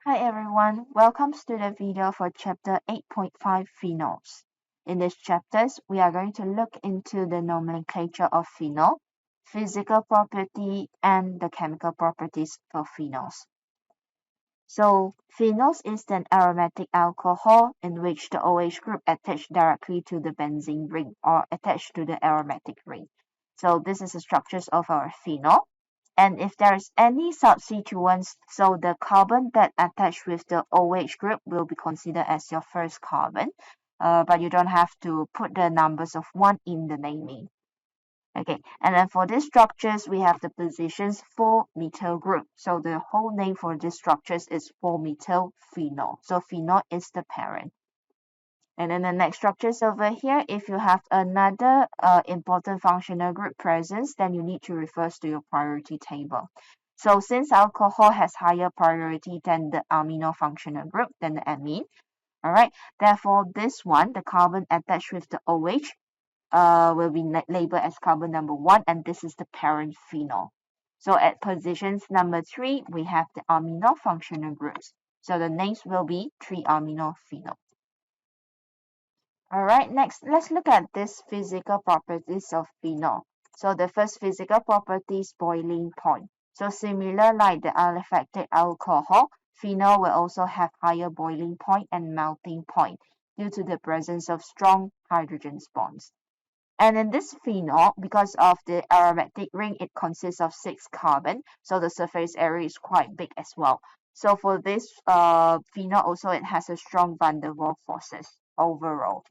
Hi everyone, welcome to the video for chapter 8.5 Phenols. In this chapters, we are going to look into the nomenclature of phenol, physical property, and the chemical properties for phenols. So, phenols is an aromatic alcohol in which the OH group attached directly to the benzene ring or attached to the aromatic ring. So, this is the structures of our phenol. And if there is any substituents, so the carbon that attached with the OH group will be considered as your first carbon, but you don't have to put the numbers of 1 in the naming. Okay, and then for these structures, we have the positions 4-methyl group. So the whole name for these structures is 4-methyl phenol. So phenol is the parent. And then the next structures over here, if you have another important functional group presence, then you need to refer to your priority table. So since alcohol has higher priority than the amino functional group, than the amine, all right, therefore this one, the carbon attached with the OH, will be labeled as carbon number 1, and this is the parent phenol. So at positions number 3, we have the amino functional groups. So the names will be 3-amino phenol. All right, next, let's look at these physical properties of phenol. So the first physical property is boiling point. So similar like the aliphatic alcohol, phenol will also have higher boiling point and melting point due to the presence of strong hydrogen bonds. And in this phenol, because of the aromatic ring, it consists of 6 carbon, so the surface area is quite big as well. So for this phenol also, it has a strong van der Waals forces overall.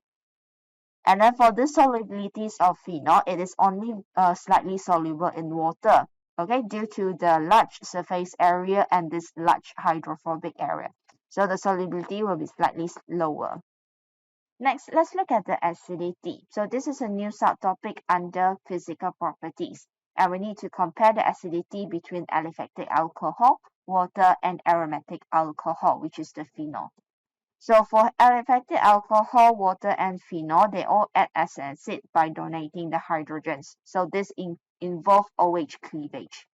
And then for the solubilities of phenol, it is only slightly soluble in water, okay, due to the large surface area and this large hydrophobic area. So the solubility will be slightly lower. Next, let's look at the acidity. So this is a new subtopic under physical properties. And we need to compare the acidity between aliphatic alcohol, water, and aromatic alcohol, which is the phenol. So for aliphatic alcohol, water, and phenol, they all act as acid by donating the hydrogens. So this involves OH cleavage.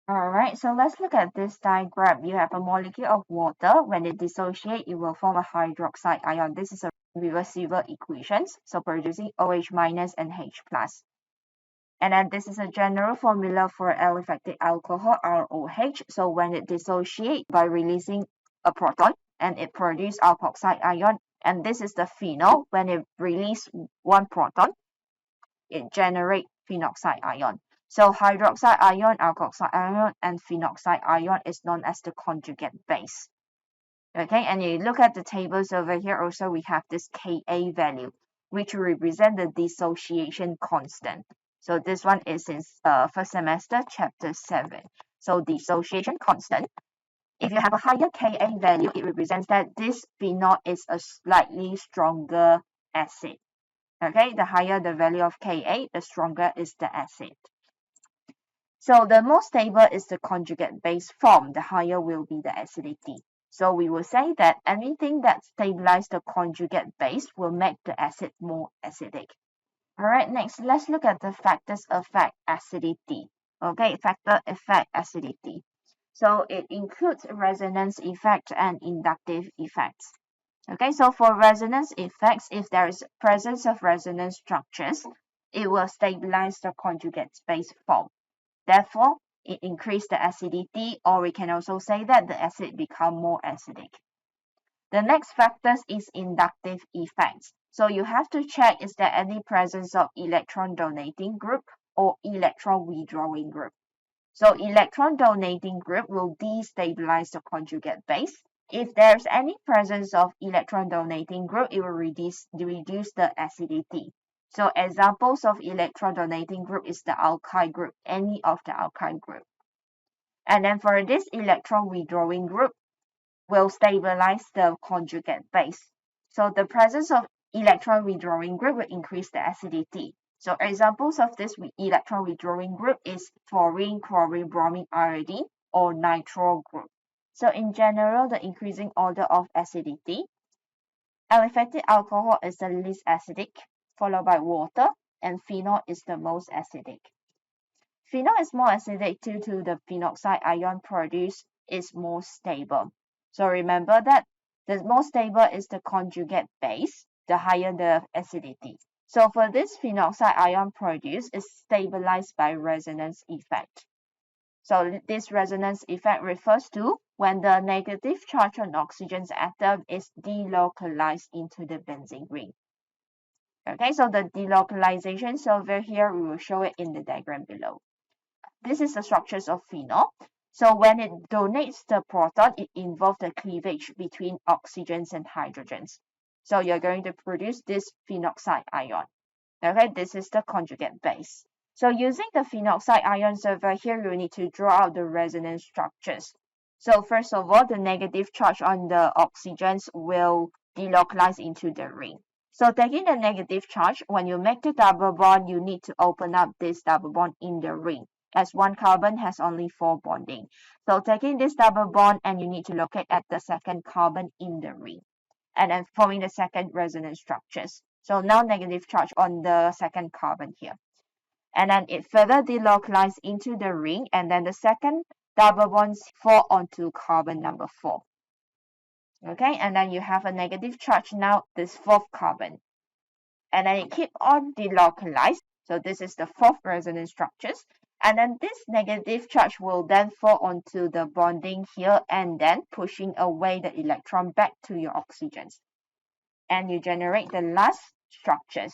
Alright, so let's look at this diagram. You have a molecule of water. When it dissociates, it will form a hydroxide ion. This is a reversible equations, so producing OH minus and H plus. And then this is a general formula for aliphatic alcohol, ROH. So when it dissociates by releasing a proton, and it produces alkoxide ion, and this is the phenol. When it releases 1 proton, it generates phenoxide ion. So hydroxide ion, alkoxide ion, and phenoxide ion is known as the conjugate base. Okay, and you look at the tables over here, also we have this Ka value, which represent the dissociation constant. So this one is in first semester, chapter 7. So dissociation constant, if you have a higher Ka value, it represents that this phenol is a slightly stronger acid. Okay, the higher the value of Ka, the stronger is the acid. So the more stable is the conjugate base form, the higher will be the acidity. So we will say that anything that stabilizes the conjugate base will make the acid more acidic. All right, next, let's look at the factors affect acidity. Okay, factor affect acidity. So it includes resonance effect and inductive effects. Okay, so for resonance effects, if there is presence of resonance structures, it will stabilize the conjugate base form. Therefore, it increases the acidity, or we can also say that the acid become more acidic. The next factors is inductive effects. So you have to check is there any presence of electron donating group or electron withdrawing group. So electron donating group will destabilize the conjugate base. If there's any presence of electron donating group, it will reduce the acidity. So examples of electron donating group is the alkyl group, any of the alkyl group. And then for this electron withdrawing group will stabilize the conjugate base. So the presence of electron withdrawing group will increase the acidity. So examples of this electron withdrawing group is fluorine, chlorine, bromine, iodine, or nitro group. So in general, the increasing order of acidity, aliphatic alcohol is the least acidic, followed by water, and phenol is the most acidic. Phenol is more acidic due to the phenoxide ion produced is more stable. So remember that the more stable is the conjugate base, the higher the acidity. So for this phenoxide ion produced is stabilized by resonance effect. So this resonance effect refers to when the negative charge on oxygen's atom is delocalized into the benzene ring. Okay, so the delocalization, so over here we will show it in the diagram below. This is the structures of phenol. So when it donates the proton, it involves the cleavage between oxygens and hydrogens. So you're going to produce this phenoxide ion. Okay, this is the conjugate base. So using the phenoxide ions over here, you need to draw out the resonance structures. So first of all, the negative charge on the oxygens will delocalize into the ring. So taking the negative charge, when you make the double bond, you need to open up this double bond in the ring, as one carbon has only 4 bonding. So taking this double bond, and you need to locate at the second carbon in the ring, and then forming the second resonance structures. So now negative charge on the second carbon here. And then it further delocalizes into the ring, and then the second double bonds fall onto carbon number 4. Okay, and then you have a negative charge now, this 4th carbon. And then it keep on delocalized. So this is the 4th resonance structures. And then this negative charge will then fall onto the bonding here and then pushing away the electron back to your oxygens. And you generate the last structures.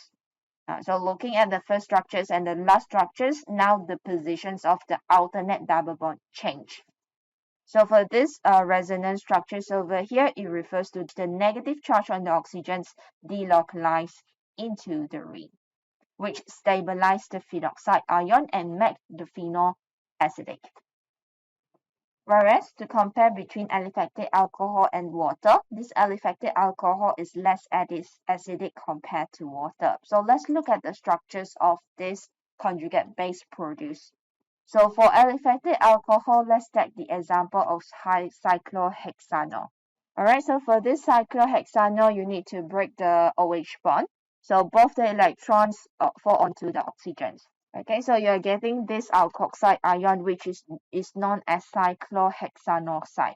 So looking at the first structures and the last structures, now the positions of the alternate double bond change. So for this resonance structures over here, it refers to the negative charge on the oxygens delocalized into the ring, which stabilize the phenoxide ion and make the phenol acidic. Whereas to compare between aliphatic alcohol and water, this aliphatic alcohol is less acidic compared to water. So let's look at the structures of this conjugate base produced. So for aliphatic alcohol, let's take the example of cyclohexanol. Alright, so for this cyclohexanol, you need to break the OH bond. So both the electrons fall onto the oxygens. Okay, so you're getting this alkoxide ion, which is known as cyclohexanoxide.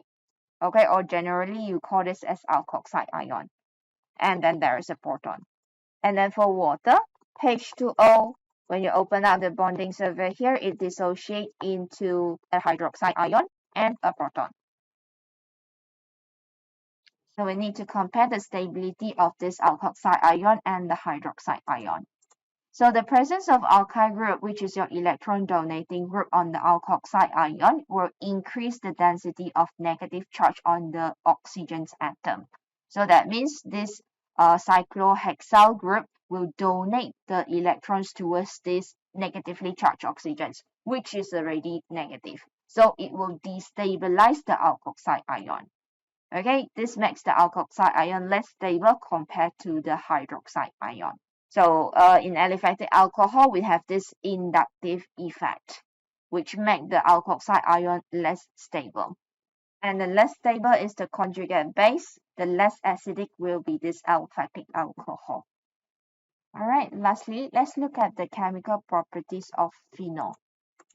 Okay, or generally you call this as alkoxide ion. And then there is a proton. And then for water, H2O, when you open up the bondings over here, it dissociates into a hydroxide ion and a proton. So we need to compare the stability of this alkoxide ion and the hydroxide ion. So the presence of alkyl group, which is your electron donating group on the alkoxide ion, will increase the density of negative charge on the oxygen's atom. So that means this cyclohexyl group will donate the electrons towards this negatively charged oxygens, which is already negative. So it will destabilize the alkoxide ion. Okay, this makes the alkoxide ion less stable compared to the hydroxide ion. So in aliphatic alcohol, we have this inductive effect, which makes the alkoxide ion less stable. And the less stable is the conjugate base, the less acidic will be this aliphatic alcohol. All right, lastly, let's look at the chemical properties of phenol.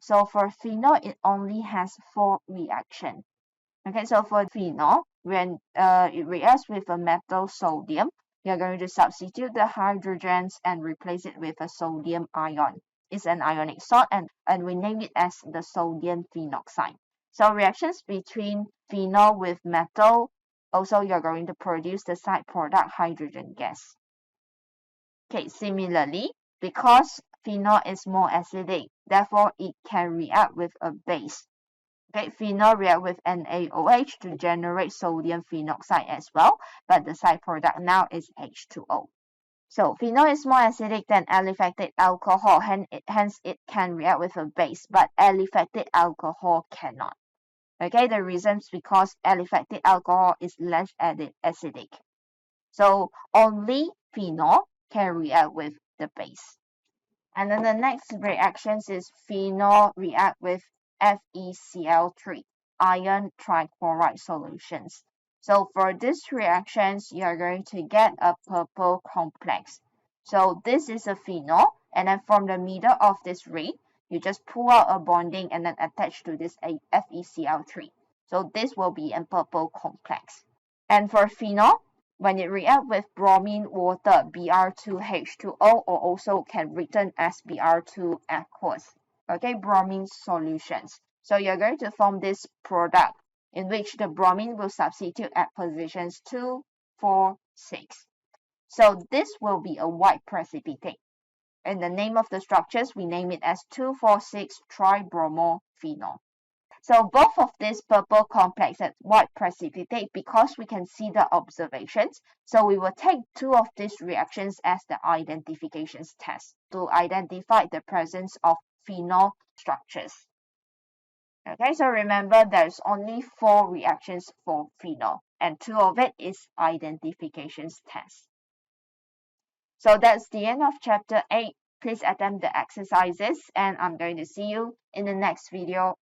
So for phenol, it only has 4 reactions. Okay, so for phenol, when it reacts with a metal sodium, you're going to substitute the hydrogens and replace it with a sodium ion. It's an ionic salt, and we name it as the sodium phenoxide. So reactions between phenol with metal, also you're going to produce the side product hydrogen gas. Okay, similarly, because phenol is more acidic, therefore it can react with a base. Okay, phenol react with NaOH to generate sodium phenoxide as well, but the side product now is H2O. So phenol is more acidic than aliphatic alcohol, hence it can react with a base, but aliphatic alcohol cannot. Okay, the reason is because aliphatic alcohol is less acidic. So only phenol can react with the base. And then the next reactions is phenol react with FeCl3, iron trichloride solutions. So for these reactions, you are going to get a purple complex. So this is a phenol, and then from the middle of this ring, you just pull out a bonding and then attach to this FeCl3. So this will be a purple complex. And for phenol, when it reacts with bromine water, Br2H2O, or also can written as Br2 aqueous, okay, bromine solutions. So you're going to form this product in which the bromine will substitute at positions 2, 4, 6. So this will be a white precipitate. And the name of the structures, we name it as 2,4,6-tribromophenol. So both of these purple complex and white precipitate, because we can see the observations, so we will take two of these reactions as the identification test to identify the presence of phenol structures. Okay, so remember there's only 4 reactions for phenol, and 2 of it is identification test. So that's the end of chapter 8. Please attempt the exercises, and I'm going to see you in the next video.